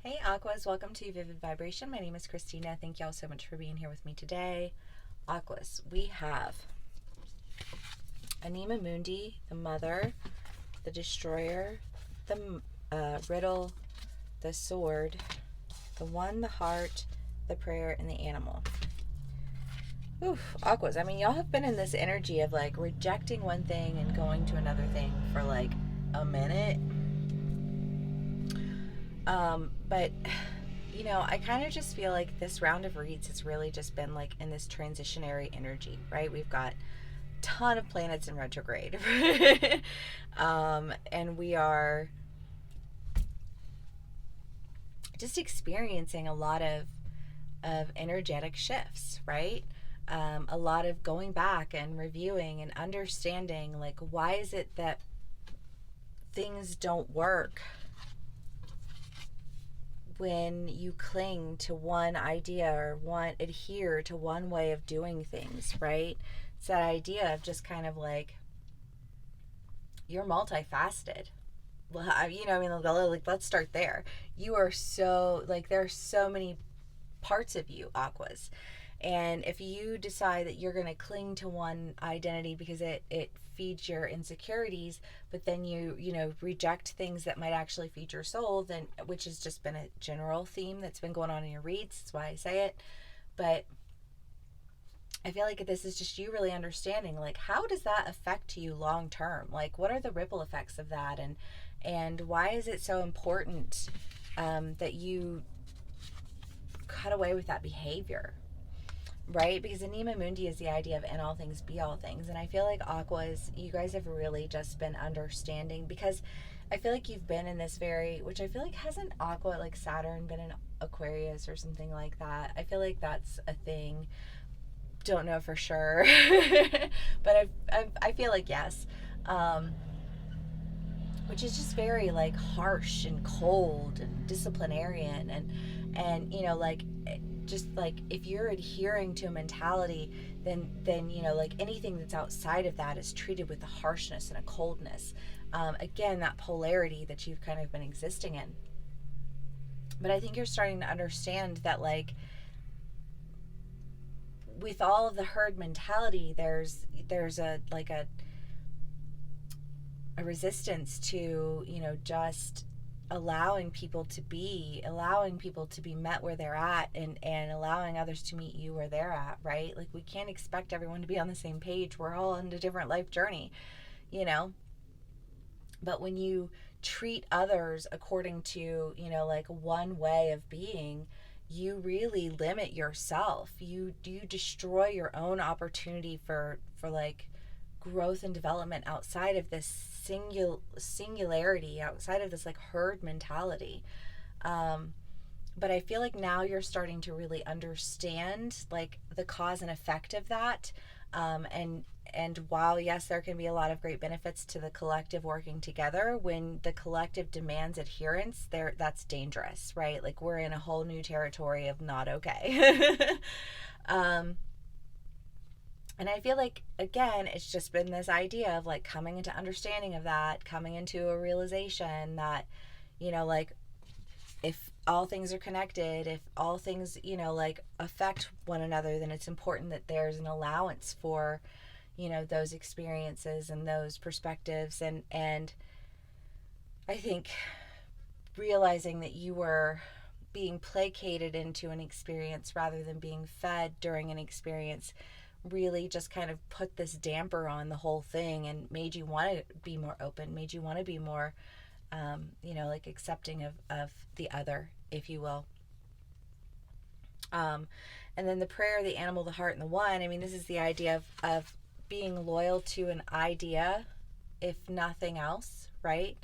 Hey Aquas, welcome to Vivid Vibration. My name is Christina. Thank y'all so much for being here with me today. Aquas, we have Anima Mundi, the Mother, the Destroyer, the Riddle, the Sword, the One, the Heart, the Prayer, and the Animal. Oof, Aquas, I mean, y'all have been in this energy of like rejecting one thing and going to another thing for like a minute. But I kind of just feel like this round of reads has really just been like in this transitionary energy, right? We've got a ton of planets in retrograde. And we are just experiencing a lot of energetic shifts, right? A lot of going back and reviewing and understanding, like, why is it that things don't work when you cling to one idea or adhere to one way of doing things, right? It's that idea of just kind of like you're multifaceted. Well, like let's start there. You are so like there are so many parts of you, Aquas. And if you decide that you're going to cling to one identity because it feeds your insecurities, but then you reject things that might actually feed your soul, then which has just been a general theme that's been going on in your reads. That's why I say it. But I feel like this is just you really understanding, like, how does that affect you long term? Like, what are the ripple effects of that, and why is it so important that you cut away with that behavior, right? Because Anima Mundi is the idea of in all things be all things. And I feel like Aquas, you guys have really just been understanding, because I feel like you've been in this which I feel like hasn't Aqua, like Saturn, been in Aquarius or something like that? I feel like that's a thing. Don't know for sure. But I feel like yes. Which is just very like harsh and cold and disciplinarian, and like just like if you're adhering to a mentality, then like anything that's outside of that is treated with a harshness and a coldness. Again, that polarity that you've kind of been existing in. But I think you're starting to understand that, like, with all of the herd mentality, there's a like a resistance to just allowing people to be met where they're at, and allowing others to meet you where they're at, right? Like, we can't expect everyone to be on the same page. We're all on a different life journey, you know but when you treat others according to like one way of being, you really limit yourself. You destroy your own opportunity for like growth and development outside of this singularity, outside of this like herd mentality. But I feel like now you're starting to really understand like the cause and effect of that. And while yes, there can be a lot of great benefits to the collective working together, when the collective demands adherence, that's dangerous, right? Like, we're in a whole new territory of not okay. um, and I feel like, again, it's just been this idea of like coming into understanding of that, coming into a realization that, like, if all things are connected, if all things, like affect one another, then it's important that there's an allowance for, those experiences and those perspectives. And I think realizing that you were being placated into an experience rather than being fed during an experience really just kind of put this damper on the whole thing and made you want to be more open, made you want to be more like accepting of the other, if you will. And then the prayer, the animal, the heart, and the one. I mean, this is the idea of being loyal to an idea, if nothing else, right?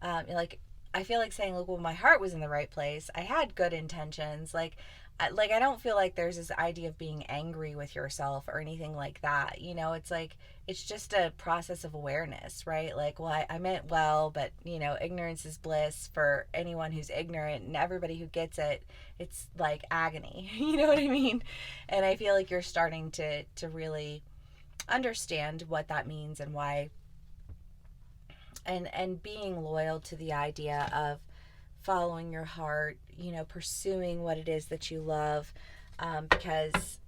Like, I feel like saying, look, well, my heart was in the right place. I had good intentions. Like I don't feel like there's this idea of being angry with yourself or anything like that. It's like, it's just a process of awareness, right? Like, well, I meant well, but ignorance is bliss for anyone who's ignorant, and everybody who gets it, it's like agony. You know what I mean? And I feel like you're starting to really understand what that means and why, and being loyal to the idea of following your heart, you know, pursuing what it is that you love, because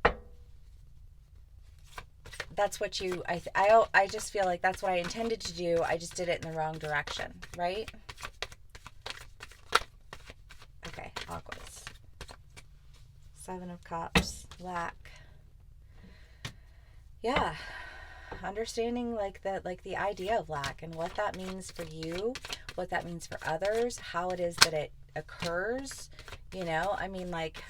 that's what I just feel like that's what I intended to do. I just did it in the wrong direction, right? Okay, Aquas. 7 of Cups, lack. Yeah, understanding like the idea of lack and what that means for you, what that means for others, how it is that it occurs. You know, I mean, like,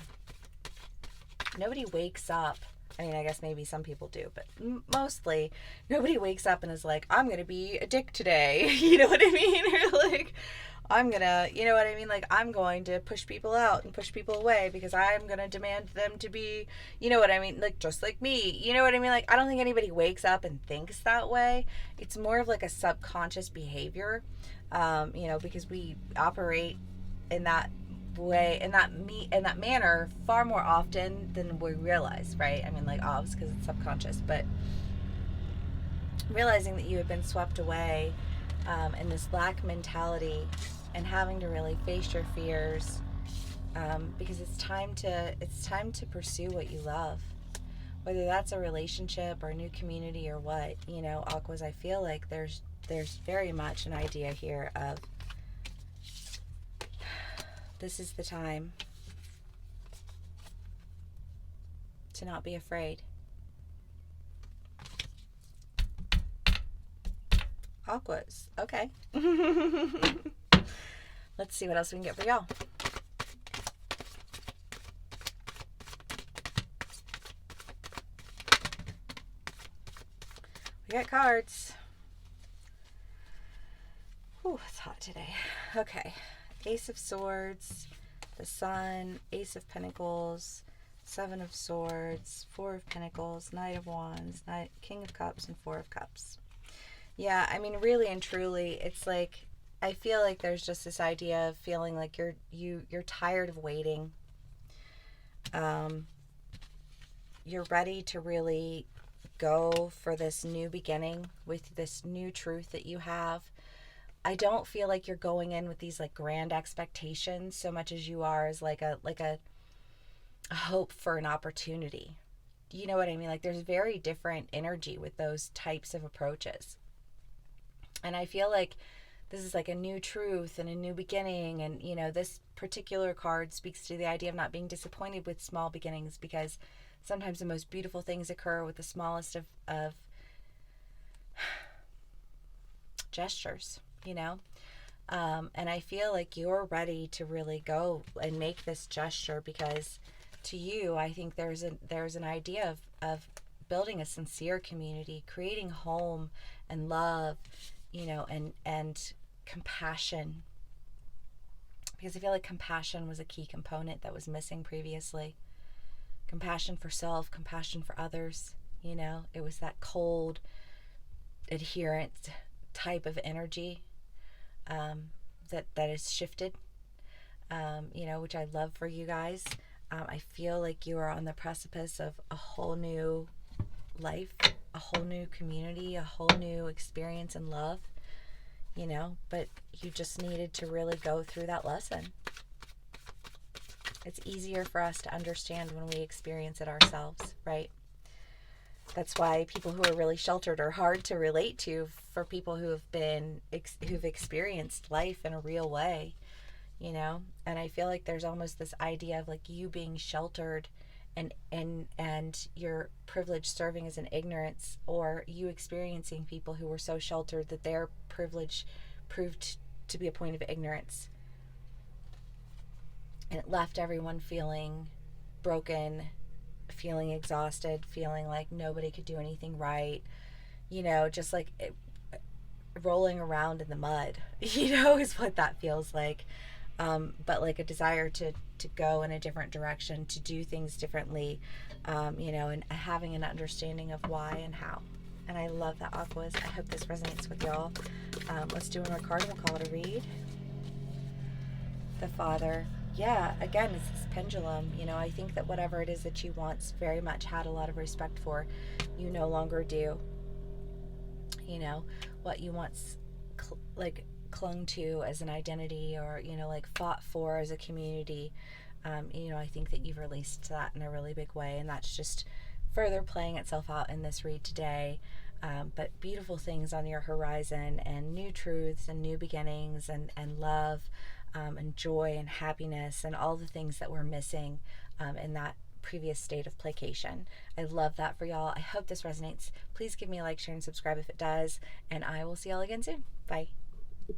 nobody wakes up. I mean, I guess maybe some people do, but mostly nobody wakes up and is like, I'm going to be a dick today. You know what I mean? Or like, I'm going to, you know what I mean? Like, I'm going to push people out and push people away because I'm going to demand them to be, you know what I mean? Like, just like me. You know what I mean? Like, I don't think anybody wakes up and thinks that way. It's more of like a subconscious behavior, you know, because we operate in that way, in that manner far more often than we realize, right? I mean, like, obviously because it's subconscious, but realizing that you have been swept away in this lack mentality and having to really face your fears, because it's time to pursue what you love, whether that's a relationship or a new community or what, you know, Aquas. I feel like there's very much an idea here of this is the time to not be afraid. Aquas. Okay. Let's see what else we can get for y'all. We got cards. Whew, it's hot today. Okay. Ace of Swords, the Sun, Ace of Pentacles, 7 of Swords, 4 of Pentacles, Knight of Wands, King of Cups, and 4 of Cups. Yeah, I mean, really and truly, it's like, I feel like there's just this idea of feeling like you're tired of waiting. You're ready to really go for this new beginning with this new truth that you have. I don't feel like you're going in with these like grand expectations so much as you are as like a hope for an opportunity. You know what I mean? Like, there's very different energy with those types of approaches. And I feel like this is like a new truth and a new beginning. And, you know, this particular card speaks to the idea of not being disappointed with small beginnings, because sometimes the most beautiful things occur with the smallest of gestures, you know? And I feel like you're ready to really go and make this gesture, because to you, I think there's an idea of building a sincere community, creating home and love, you know, and compassion. Because I feel like compassion was a key component that was missing previously. Compassion for self, compassion for others, you know. It was that cold, adherent type of energy that is shifted, you know, which I love for you guys. I feel like you are on the precipice of a whole new life, a whole new community, a whole new experience and love, you know, but you just needed to really go through that lesson. It's easier for us to understand when we experience it ourselves, right? That's why people who are really sheltered are hard to relate to for people who have who've experienced life in a real way, you know? And I feel like there's almost this idea of like you being sheltered and your privilege serving as an ignorance, or you experiencing people who were so sheltered that their privilege proved to be a point of ignorance. And it left everyone feeling broken, feeling exhausted, feeling like nobody could do anything right, you know, just like rolling around in the mud, you know, is what that feels like. But like a desire to go in a different direction, to do things differently, you know, and having an understanding of why and how. And I love that, Aquas. I hope this resonates with y'all. Let's do one more card and we'll call it a read. The Father. Yeah, again, it's this pendulum. You know, I think that whatever it is that you once very much had a lot of respect for, you no longer do. You know, what you once clung to as an identity, or, you know, like fought for as a community. You know, I think that you've released that in a really big way, and that's just further playing itself out in this read today. But beautiful things on your horizon, and new truths and new beginnings, and love, and joy and happiness, and all the things that we're missing in that previous state of placation. I love that for y'all. I hope this resonates. Please give me a like, share, and subscribe if it does, and I will see y'all again soon. Bye.